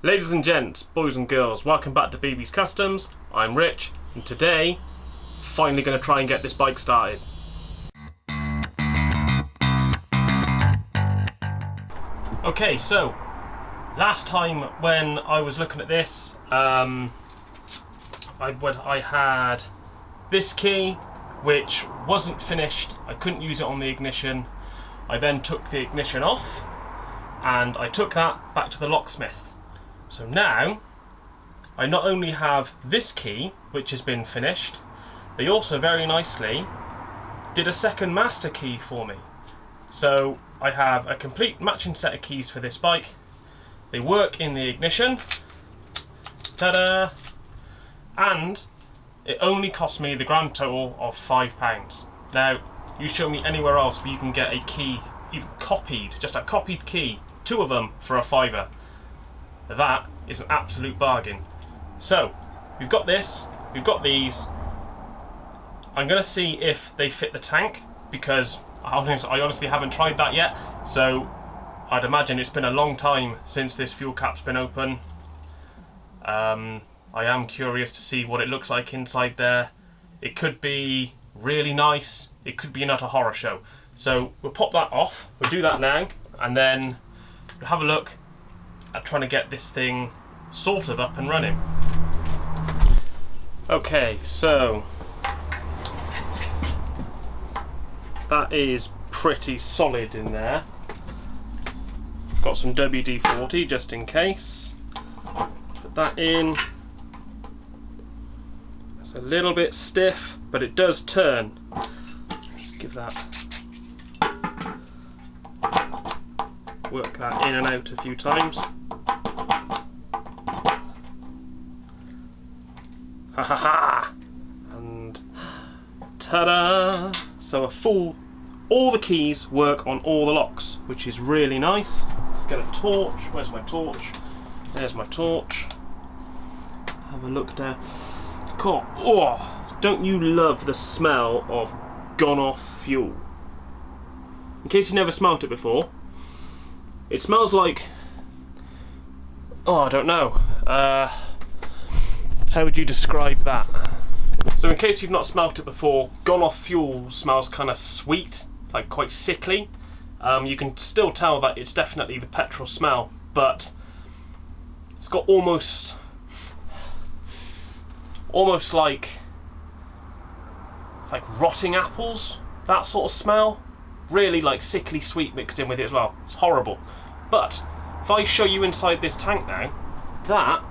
Ladies and gents, boys and girls, welcome back to BB's Customs. I'm Rich, and today, finally going to try and get this bike started. Okay, so last time when I was looking at this, I had this key which wasn't finished. I couldn't use it on the ignition. I then took the ignition off and I took that back to the locksmith. So now I not only have this key which has been finished, they also very nicely did a second master key for me. So I have a complete matching set of keys for this bike. They work in the ignition. Ta-da! And it only cost me the grand total of £5. Now, you show me anywhere else where you can get a key, even copied, just a copied key, 2 of them for £5. That is an absolute bargain. So, we've got this, we've got these. I'm going to see if they fit the tank, because I honestly haven't tried that yet. So, I'd imagine it's been a long time since this fuel cap's been open. I am curious to see what it looks like inside there. It could be really nice, it could be an utter horror show. So we'll pop that off, we'll do that now, and then we'll have a look at trying to get this thing sort of up and running. Okay, so that is pretty solid in there. Got some WD-40 just in case. Put that in. It's a little bit stiff, but it does turn. Let's give that, work that in and out a few times. Ha ha ha! And ta-da! So all the keys work on all the locks, which is really nice. Let's get a torch. Where's my torch? There's my torch. Have a look there. God, oh, don't you love the smell of gone off fuel? In case you never smelt it before, it smells like, oh, I don't know. How would you describe that? So in case you've not smelt it before, gone off fuel smells kind of sweet, like quite sickly. You can still tell that it's definitely the petrol smell, but it's got almost like rotting apples, that sort of smell. Really like sickly sweet mixed in with it as well. It's horrible. But if I show you inside this tank now, that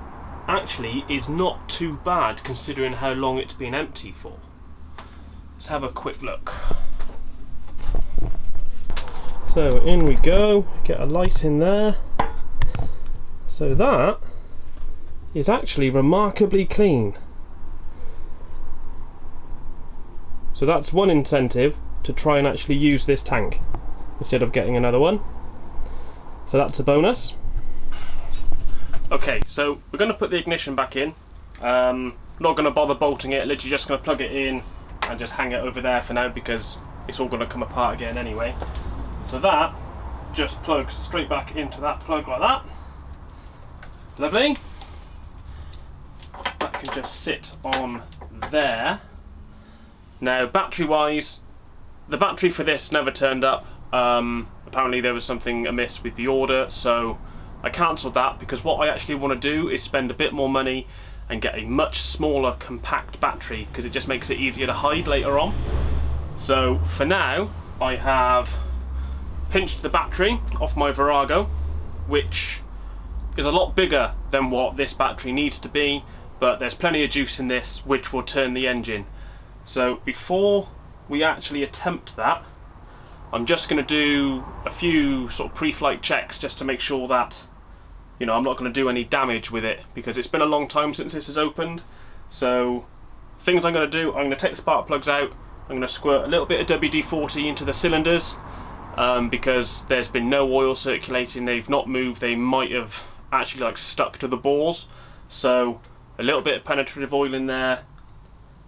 actually is not too bad considering how long it's been empty for. Let's have a quick look. So in we go, get a light in there. So that is actually remarkably clean. So that's one incentive to try and actually use this tank instead of getting another one. So that's a bonus. Okay, so we're going to put the ignition back in. Not going to bother bolting it, literally just going to plug it in and just hang it over there for now because it's all going to come apart again anyway. So that just plugs straight back into that plug like that. Lovely. That can just sit on there. Now, battery-wise, the battery for this never turned up. Apparently there was something amiss with the order, so I cancelled that because what I actually want to do is spend a bit more money and get a much smaller compact battery because it just makes it easier to hide later on. So for now, I have pinched the battery off my Virago, which is a lot bigger than what this battery needs to be, but there's plenty of juice in this which will turn the engine. So before we actually attempt that, I'm just going to do a few sort of pre-flight checks just to make sure that, you know, I'm not going to do any damage with it because it's been a long time since this has opened. So things I'm going to do, I'm going to take the spark plugs out, I'm going to squirt a little bit of WD-40 into the cylinders because there's been no oil circulating, they've not moved, they might have actually like stuck to the balls. So a little bit of penetrative oil in there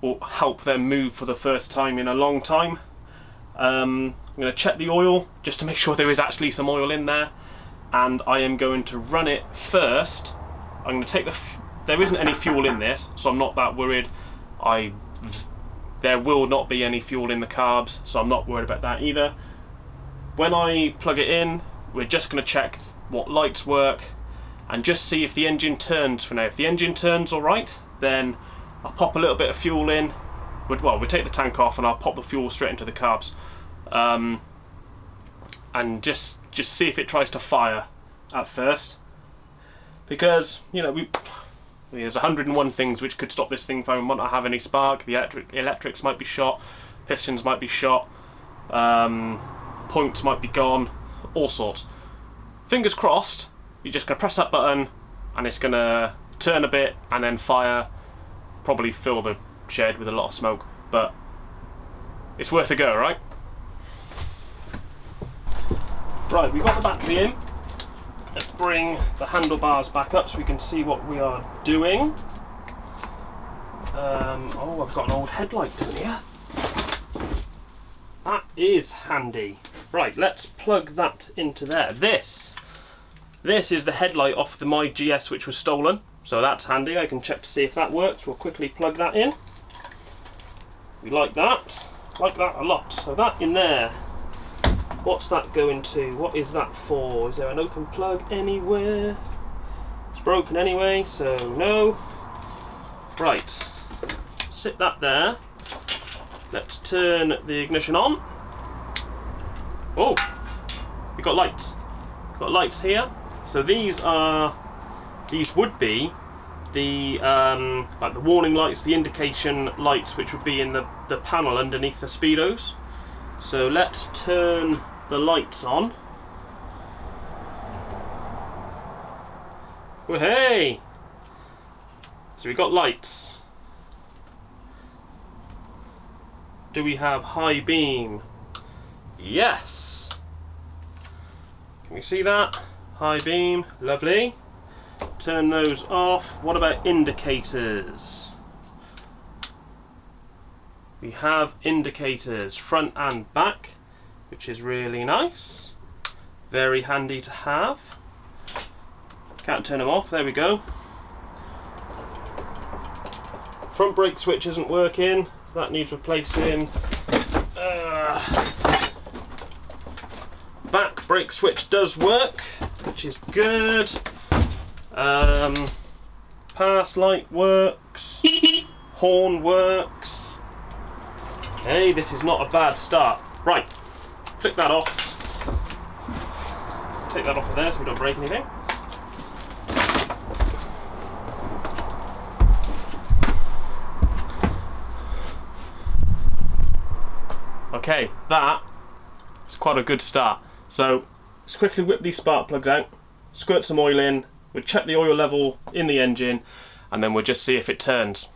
will help them move for the first time in a long time. I'm going to check the oil just to make sure there is actually some oil in there, and I am going to run it first I'm going to take there isn't any fuel in this, so I'm not that worried. There will not be any fuel in the carbs, so I'm not worried about that either. When I plug it in, we're just going to check what lights work and just see if the engine turns for now. If the engine turns alright, then I'll pop a little bit of fuel in. Well, we'll take the tank off and I'll pop the fuel straight into the carbs. And just see if it tries to fire at first. Because, you know, there's 101 things which could stop this thing from not have any spark. The electrics might be shot, pistons might be shot, points might be gone, all sorts. Fingers crossed, you're just going to press that button and it's going to turn a bit and then fire, probably fill the shed with a lot of smoke, but it's worth a go, right? Right, we've got the battery in. Let's bring the handlebars back up so we can see what we are doing. Oh, I've got an old headlight down here. That is handy. Right, let's plug that into there. This is the headlight off the my GS which was stolen, so that's handy. I can check to see if that works. We'll quickly plug that in. We like that a lot. So that in there. What's that going to? What is that for? Is there an open plug anywhere? It's broken anyway, so no. Right, sit that there. Let's turn the ignition on. Oh, we've got lights. We've got lights here. So these would be the like the warning lights, the indication lights, which would be in the panel underneath the speedos. So let's turn the lights on. Well, hey! So we've got lights. Do we have high beam? Yes! Can we see that? High beam, lovely. Turn those off. What about indicators? We have indicators front and back, which is really nice. Very handy to have. Can't turn them off, there we go. Front brake switch isn't working, so that needs replacing. Back brake switch does work, which is good. Pass light works. Horn works. Okay, this is not a bad start. Right, click that off. Take that off of there so we don't break anything. Okay, that's quite a good start. So, let's quickly whip these spark plugs out, squirt some oil in, we'll check the oil level in the engine, and then we'll just see if it turns.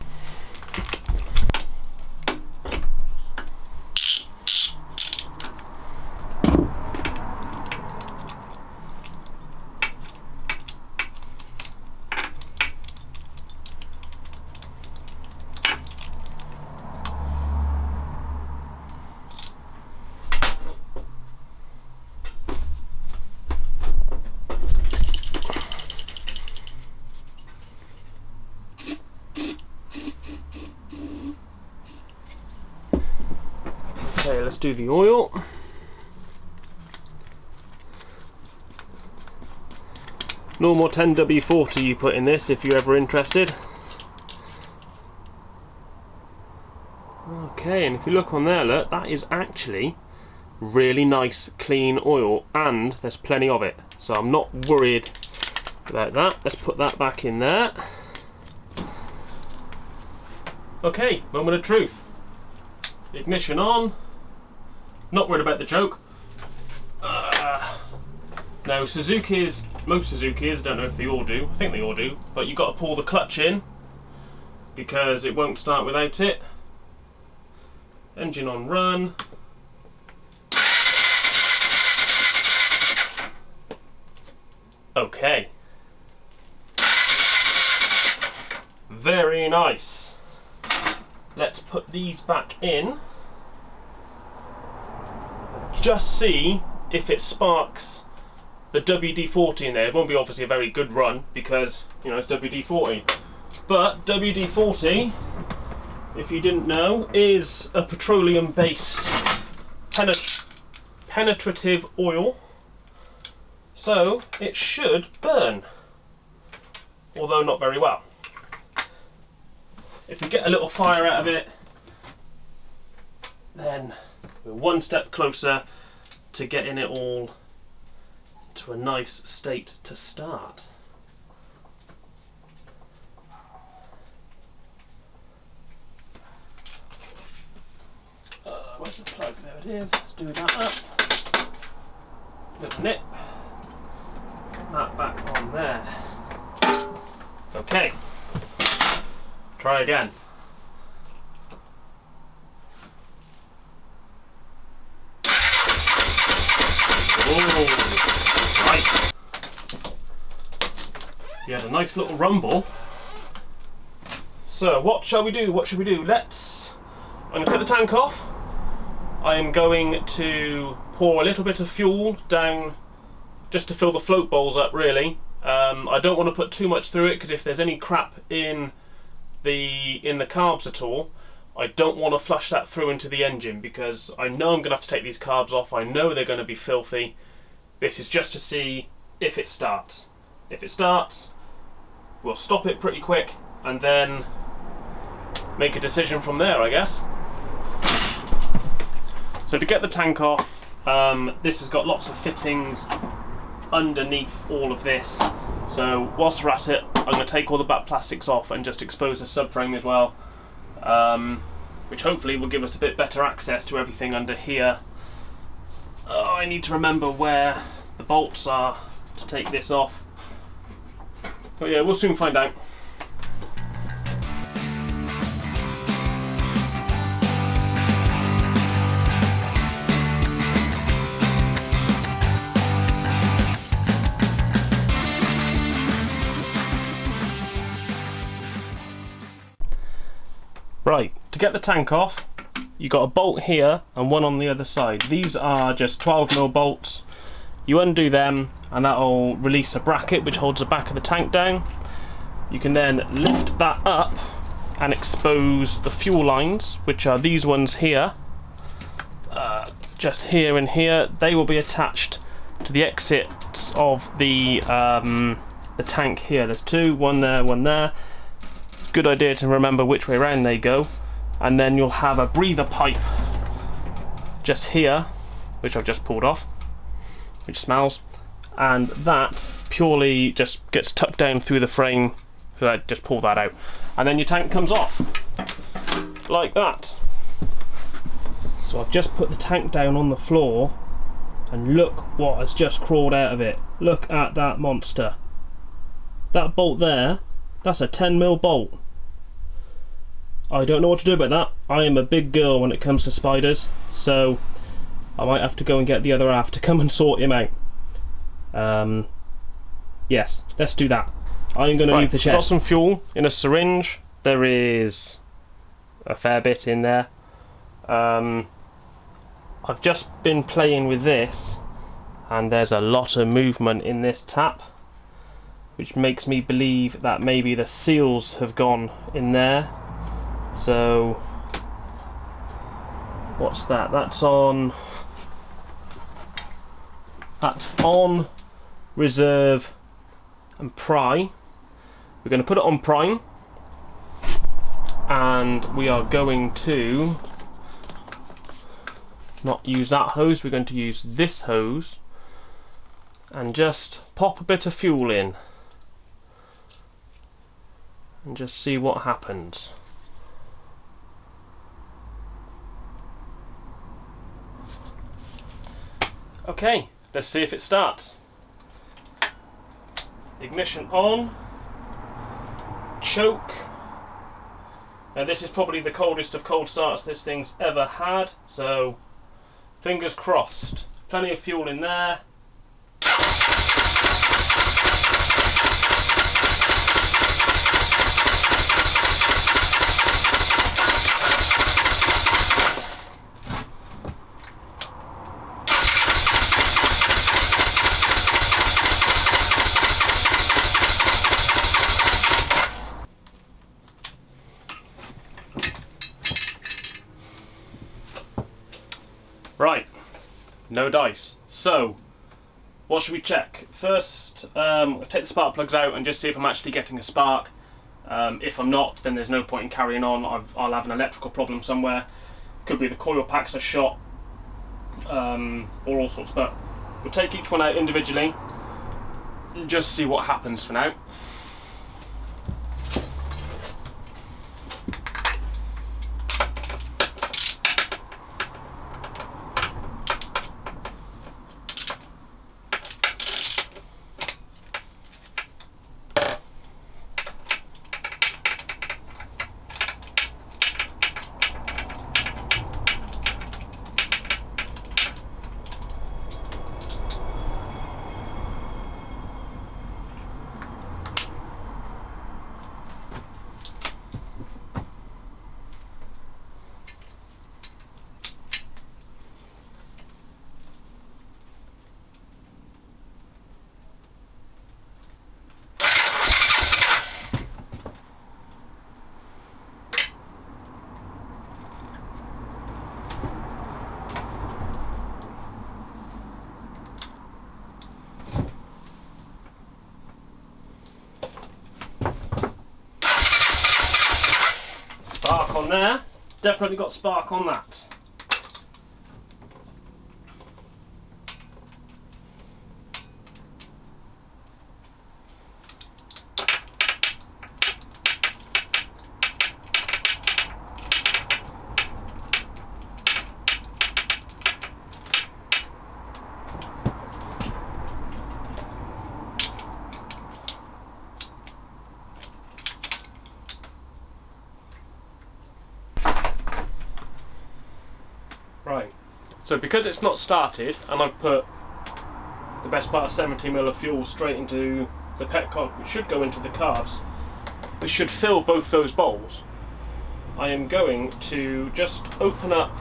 Okay, let's do the oil. Normal 10W40 you put in this if you're ever interested. Okay, and if you look on there, look, that is actually really nice clean oil, and there's plenty of it, so I'm not worried about that. Let's put that back in there. Okay, moment of truth. Ignition on. Not worried about the choke. Now Suzuki's, most Suzuki's, I don't know if they all do, I think they all do, but you've got to pull the clutch in because it won't start without it. Engine on run. Okay. Very nice. Let's put these back in. Just see if it sparks the WD-40 in there. It won't be obviously a very good run because, you know, it's WD-40. But WD-40, if you didn't know, is a petroleum-based penetrative oil, so it should burn, although not very well. If we get a little fire out of it, then we're one step closer to getting it all to a nice state to start. Where's the plug? There it is. Let's do that up. Little nip. Put that back on there. Okay. Try again. Oh, right. You had a nice little rumble. So what shall we do? What should we do? I'm going to take the tank off. I am going to pour a little bit of fuel down just to fill the float bowls up, really. I don't want to put too much through it because if there's any crap in the carbs at all, I don't want to flush that through into the engine because I know I'm going to have to take these carbs off. I know they're going to be filthy. This is just to see if it starts. If it starts, we'll stop it pretty quick and then make a decision from there, I guess. So to get the tank off, this has got lots of fittings underneath all of this. So whilst we're at it, I'm going to take all the back plastics off and just expose the subframe as well, which hopefully will give us a bit better access to everything under here. Oh, I need to remember where the bolts are to take this off. But yeah, we'll soon find out. Right, to get the tank off, you got a bolt here and one on the other side. These are just 12mm bolts. You undo them and that'll release a bracket which holds the back of the tank down. You can then lift that up and expose the fuel lines, which are these ones here. Just here and here. They will be attached to the exits of the tank here. There's two, one there, one there. Good idea to remember which way around they go, and then you'll have a breather pipe just here, which I've just pulled off, which smells, and that purely just gets tucked down through the frame, so I just pull that out, and then your tank comes off like that. So I've just put the tank down on the floor, and look what has just crawled out of it. Look at that monster. That bolt there, that's a 10mm bolt. I don't know what to do about that. I am a big girl when it comes to spiders, so I might have to go and get the other half to come and sort him out. Yes, let's do that. I'm going to leave the shed. Got some fuel in a syringe. There is a fair bit in there. I've just been playing with this, and there's a lot of movement in this tap, which makes me believe that maybe the seals have gone in there. So what's that? That's on reserve and prime. We're going to put it on prime, and we are going to not use that hose. We're going to use this hose and just pop a bit of fuel in and just see what happens. Okay, let's see if it starts. Ignition on. Choke. Now this is probably the coldest of cold starts this thing's ever had, so fingers crossed. Plenty of fuel in there. no dice. So, what should we check? First, I'll take the spark plugs out and just see if I'm actually getting a spark. If I'm not, then there's no point in carrying on. I'll have an electrical problem somewhere. Could be the coil packs are shot, or all sorts. But we'll take each one out individually and just see what happens for now. Spark on there, definitely got spark on that. Right, so because it's not started and I've put the best part of 70ml of fuel straight into the petcock, which should go into the carbs, which should fill both those bowls, I am going to just open up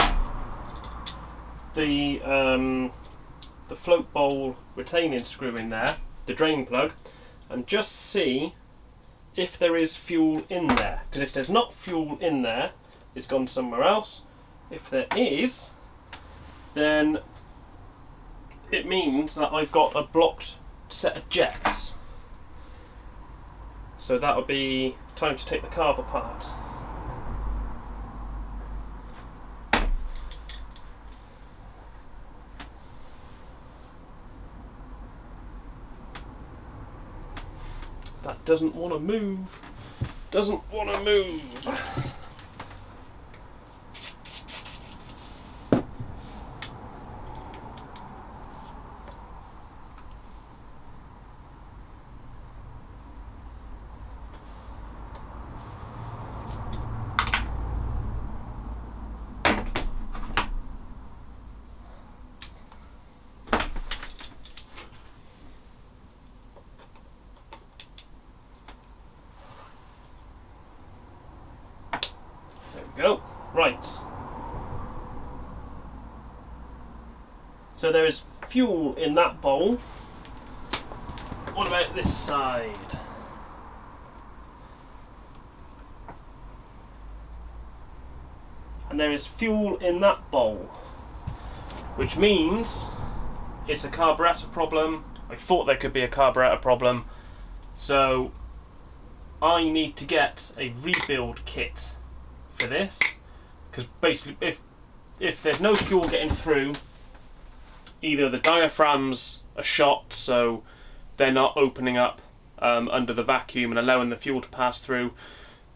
the float bowl retaining screw in there, the drain plug, and just see if there is fuel in there. Because if there's not fuel in there, it's gone somewhere else. If there is, then it means that I've got a blocked set of jets. So that would be time to take the carb apart. That doesn't want to move. Doesn't want to move. Go. Right. So there is fuel in that bowl. What about this side? And there is fuel in that bowl, which means it's a carburetor problem. I thought there could be a carburetor problem, so I need to get a rebuild kit for this, because basically if there's no fuel getting through, either the diaphragms are shot so they're not opening up under the vacuum and allowing the fuel to pass through,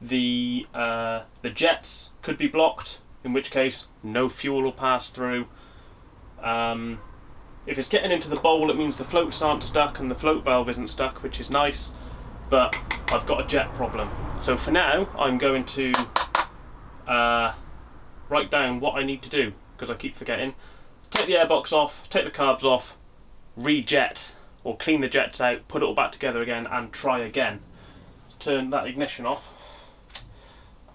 the jets could be blocked, in which case no fuel will pass through. If it's getting into the bowl, it means the floats aren't stuck and the float valve isn't stuck, which is nice, but I've got a jet problem. So for now I'm going to write down what I need to do, because I keep forgetting. Take the airbox off, take the carbs off, rejet or clean the jets out, put it all back together again and try again. Turn that ignition off.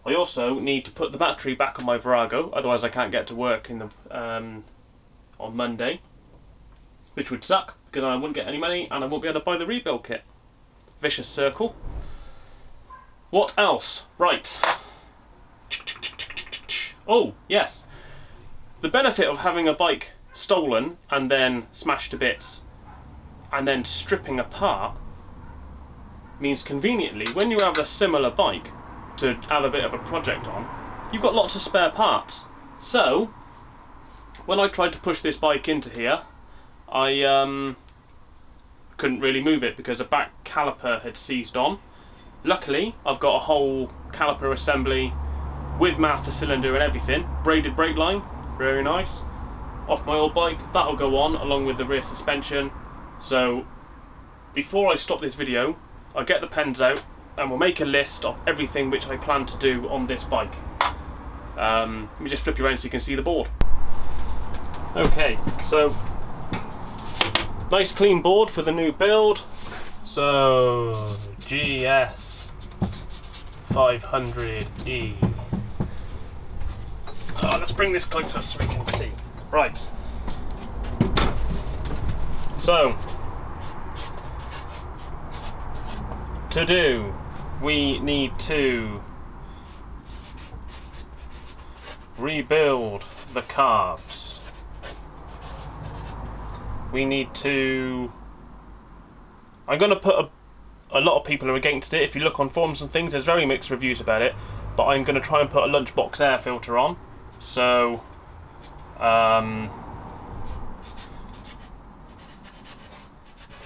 I also need to put the battery back on my Virago, otherwise I can't get to work in the on Monday, which would suck because I wouldn't get any money and I won't be able to buy the rebuild kit. Vicious circle. What else? Right. Oh, yes. The benefit of having a bike stolen and then smashed to bits and then stripping apart means conveniently when you have a similar bike to have a bit of a project on, you've got lots of spare parts. So when I tried to push this bike into here, I couldn't really move it because the back caliper had seized on. Luckily I've got a whole caliper assembly with master cylinder and everything, braided brake line, very nice, off my old bike. That'll go on along with the rear suspension. So before I stop this video, I'll get the pens out and we'll make a list of everything which I plan to do on this bike. Let me just flip you around so you can see the board. Okay, so nice clean board for the new build. So GS500E. Let's bring this closer so we can see. Right. So to do, we need to rebuild the carbs. We need to, I'm going to put a lot of people are against it. If you look on forums and things, there's very mixed reviews about it, but I'm going to try and put a lunchbox air filter on. So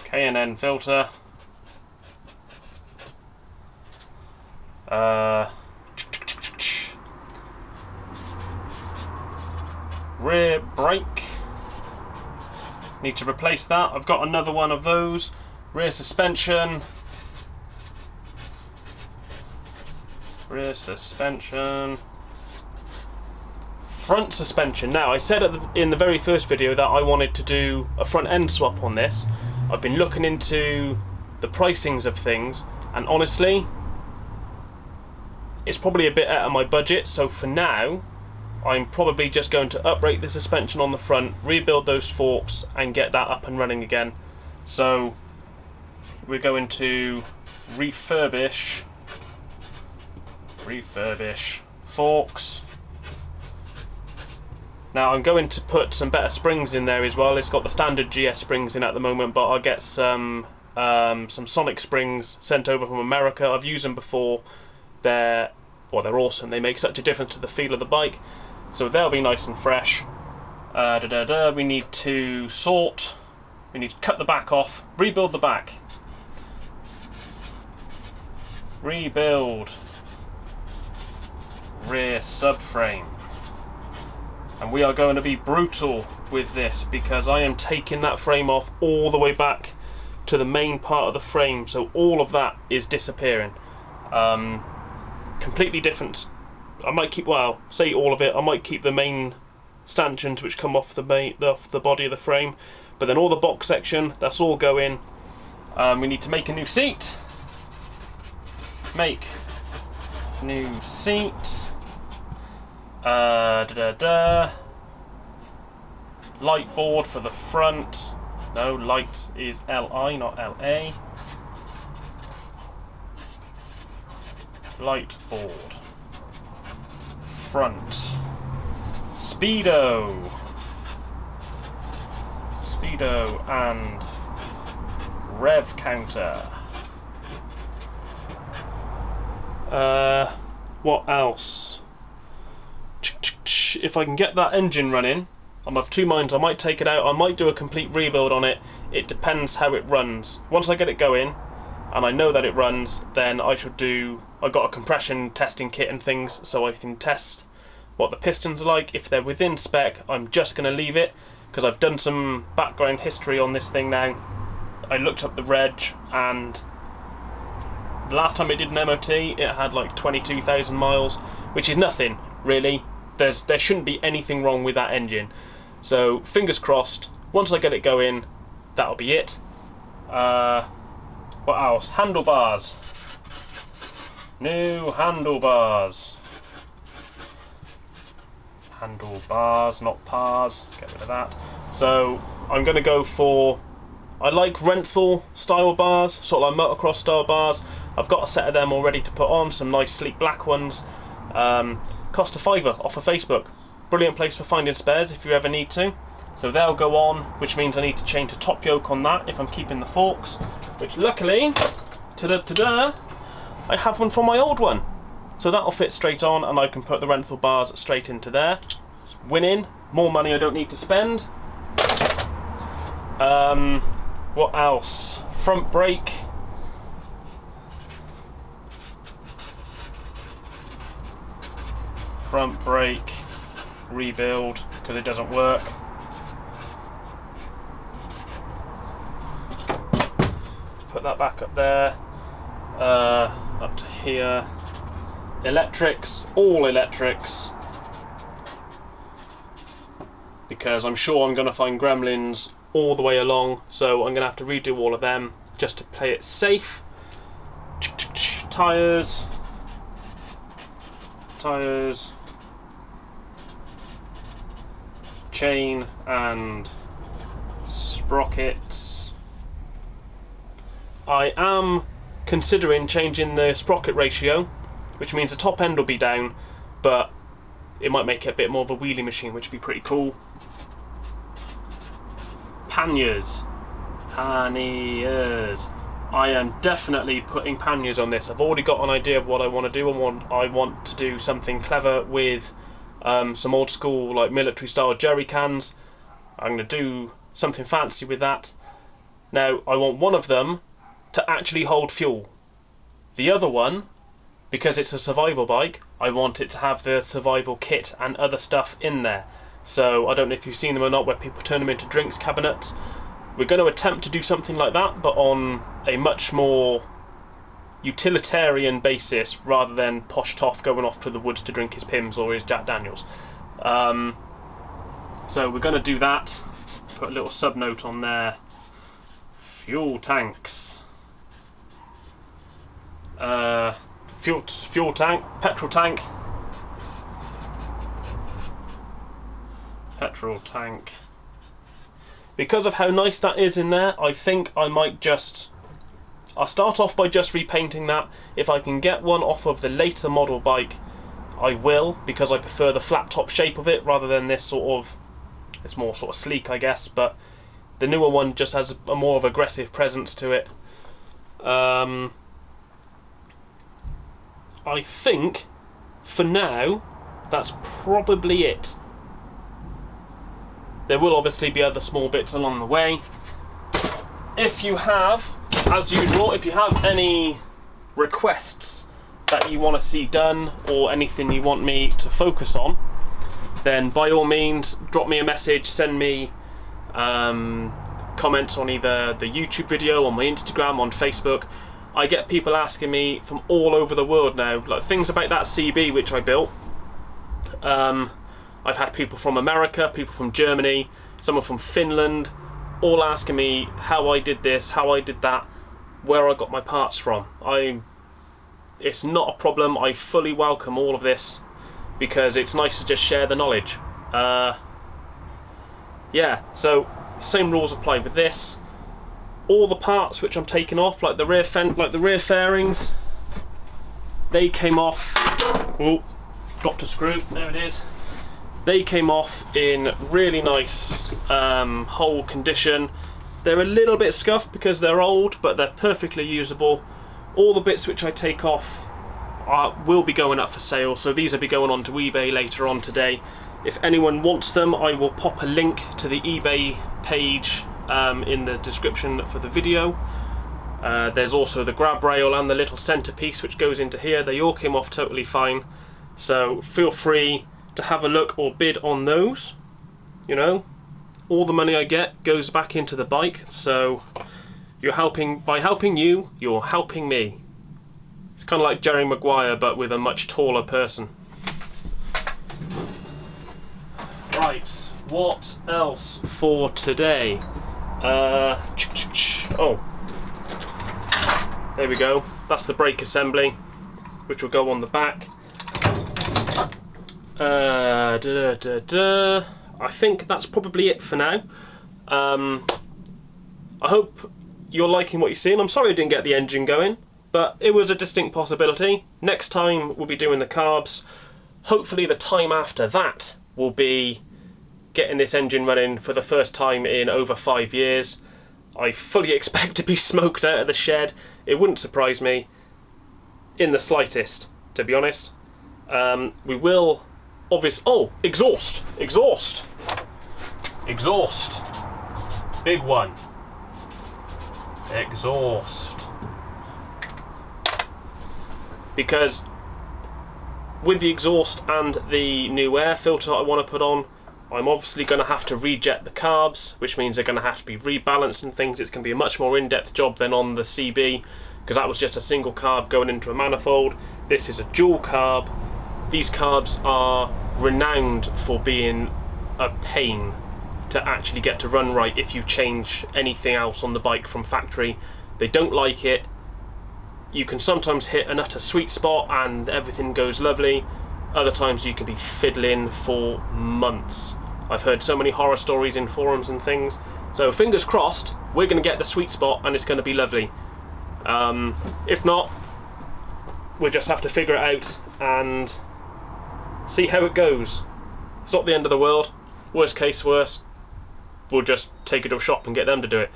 K&N filter, rear brake, need to replace that. I've got another one of those. Rear suspension, front suspension. Now I said in the very first video that I wanted to do a front end swap on this. I've been looking into the pricings of things, and honestly it's probably a bit out of my budget, so for now I'm probably just going to uprate the suspension on the front, rebuild those forks and get that up and running again. So we're going to refurbish forks. Now I'm going to put some better springs in there as well. It's got the standard GS springs in at the moment, but I'll get some Sonic springs sent over from America. I've used them before. They're awesome. They make such a difference to the feel of the bike. So they'll be nice and fresh. We need to sort. We need to cut the back off, rebuild the back. Rebuild rear subframe. And we are going to be brutal with this because I am taking that frame off all the way back to the main part of the frame, so all of that is disappearing. Completely different. I might keep, well, say all of it. I might keep the main stanchions which come off the body of the frame, but then all the box section, that's all going. We need to make a new seat. Make new seat. Light board for the front. No, light is LI, not LA. Light board. Front. Speedo and rev counter. What else? If I can get that engine running, I'm of two minds. I might take it out, I might do a complete rebuild on it. It depends how it runs. Once I get it going and I know that it runs, then I should do, I've got a compression testing kit and things so I can test what the pistons are like. If they're within spec, I'm just going to leave it because I've done some background history on this thing now. I looked up the reg, and the last time it did an MOT it had like 22,000 miles, which is nothing really. There shouldn't be anything wrong with that engine. So fingers crossed, once I get it going, that'll be it. What else? Handlebars. New handlebars. Handlebars, not pars. Get rid of that. So I'm going to go for, I like Renthal style bars, sort of like motocross style bars. I've got a set of them already to put on, some nice sleek black ones. Cost a £5 off of Facebook. Brilliant place for finding spares if you ever need to. So they'll go on, which means I need to change the top yoke on that if I'm keeping the forks, which luckily, ta-da, I have one from my old one. So that'll fit straight on, and I can put the rental bars straight into there. It's winning, more money I don't need to spend. What else? Front brake. Front brake rebuild because it doesn't work. Put that back up there, up to here. Electrics, all electrics, because I'm sure I'm going to find gremlins all the way along, so I'm going to have to redo all of them just to play it safe. Tyres, chain and sprockets. I am considering changing the sprocket ratio, which means the top end will be down, but it might make it a bit more of a wheelie machine, which would be pretty cool. Panniers. I am definitely putting panniers on this. I've already got an idea of what I want to do. I want to do something clever with some old school, like military style jerry cans. I'm going to do something fancy with that. Now, I want one of them to actually hold fuel. The other one, because it's a survival bike, I want it to have the survival kit and other stuff in there. So I don't know if you've seen them or not, where people turn them into drinks cabinets. We're going to attempt to do something like that, but on a much more utilitarian basis, rather than Posh Toff going off to the woods to drink his Pimm's or his Jack Daniels. So we're going to do that. Put a little sub note on there. Fuel tanks. Fuel tank, petrol tank. Petrol tank. Because of how nice that is in there, I think I might I'll start off by just repainting that. If I can get one off of the later model bike, I will, because I prefer the flat top shape of it rather than this sort of, it's more sort of sleek, I guess, but the newer one just has a more of aggressive presence to it. I think, for now, that's probably it. There will obviously be other small bits along the way. If you have, as usual, if you have any requests that you want to see done, or anything you want me to focus on, then by all means drop me a message, send me comments on either the YouTube video, on my Instagram, on Facebook. I get people asking me from all over the world now, like things about that CB which I built. I've had people from America, people from Germany, someone from Finland, all asking me how I did this, how I did that, where I got my parts from. It's not a problem. I fully welcome all of this because it's nice to just share the knowledge. Yeah, so same rules apply with this. All the parts which I'm taking off, like the rear fairings, they came off. Oh, dropped a screw. There it is. They came off in really nice whole condition. They're a little bit scuffed because they're old, but they're perfectly usable. All the bits which I take off will be going up for sale, so these will be going on to eBay later on today. If anyone wants them, I will pop a link to the eBay page in the description for the video. There's also the grab rail and the little centerpiece which goes into here. They all came off totally fine, so feel free to have a look or bid on those. You know, all the money I get goes back into the bike, so by helping you, you're helping me. It's kind of like Jerry Maguire but with a much taller person. Right, what else for today? Oh, there we go. That's the brake assembly, which will go on the back. I think that's probably it for now. I hope you're liking what you're seeing. I'm sorry I didn't get the engine going, but it was a distinct possibility. Next time we'll be doing the carbs. Hopefully the time after that will be getting this engine running for the first time in over 5 years. I fully expect to be smoked out of the shed. It wouldn't surprise me in the slightest, to be honest. We will obviously... Oh, exhaust! Exhaust! Exhaust! Big one. Exhaust. Because with the exhaust and the new air filter I want to put on, I'm obviously going to have to rejet the carbs, which means they're going to have to be rebalanced and things. It's going to be a much more in-depth job than on the CB, because that was just a single carb going into a manifold. This is a dual carb. These carbs are renowned for being a pain to actually get to run right if you change anything else on the bike from factory. They don't like it. You can sometimes hit an utter sweet spot and everything goes lovely. Other times you can be fiddling for months. I've heard so many horror stories in forums and things. So fingers crossed, we're going to get the sweet spot and it's going to be lovely. If not, we'll just have to figure it out and see how it goes. It's not the end of the world. Worst case worst, we'll just take it to a shop and get them to do it.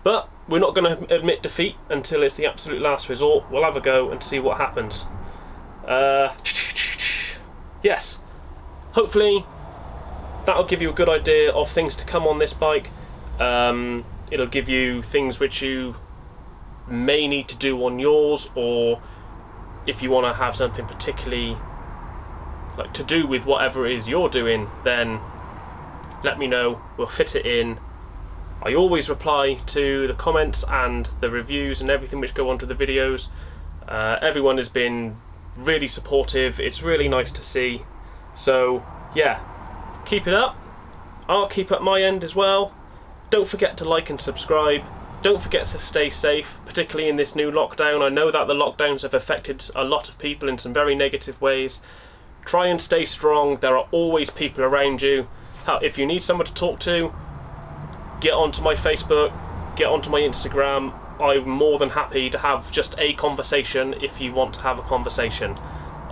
But we're not going to admit defeat until it's the absolute last resort. We'll have a go and see what happens. Yes, hopefully that'll give you a good idea of things to come on this bike. It'll give you things which you may need to do on yours, or if you want to have something particularly like to do with whatever it is you're doing, then let me know, we'll fit it in. I always reply to the comments and the reviews and everything which go onto the videos. Everyone has been really supportive. It's really nice to see. So yeah, keep it up. I'll keep up my end as well. Don't forget to like and subscribe. Don't forget to stay safe, particularly in this new lockdown. I know that the lockdowns have affected a lot of people in some very negative ways. Try and stay strong. There are always people around you. If you need someone to talk to, get onto my Facebook, get onto my Instagram. I'm more than happy to have just a conversation if you want to have a conversation.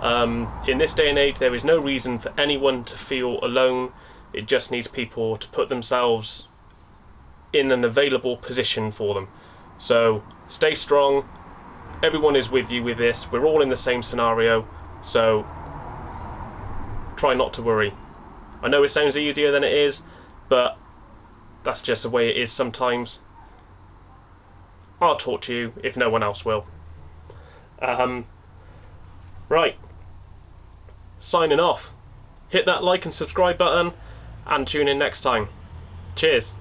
In this day and age, there is no reason for anyone to feel alone. It just needs people to put themselves in an available position for them. So stay strong. Everyone is with you with this. We're all in the same scenario. So try not to worry. I know it sounds easier than it is, but that's just the way it is sometimes. I'll talk to you if no one else will. Right. Signing off. Hit that like and subscribe button and tune in next time. Cheers.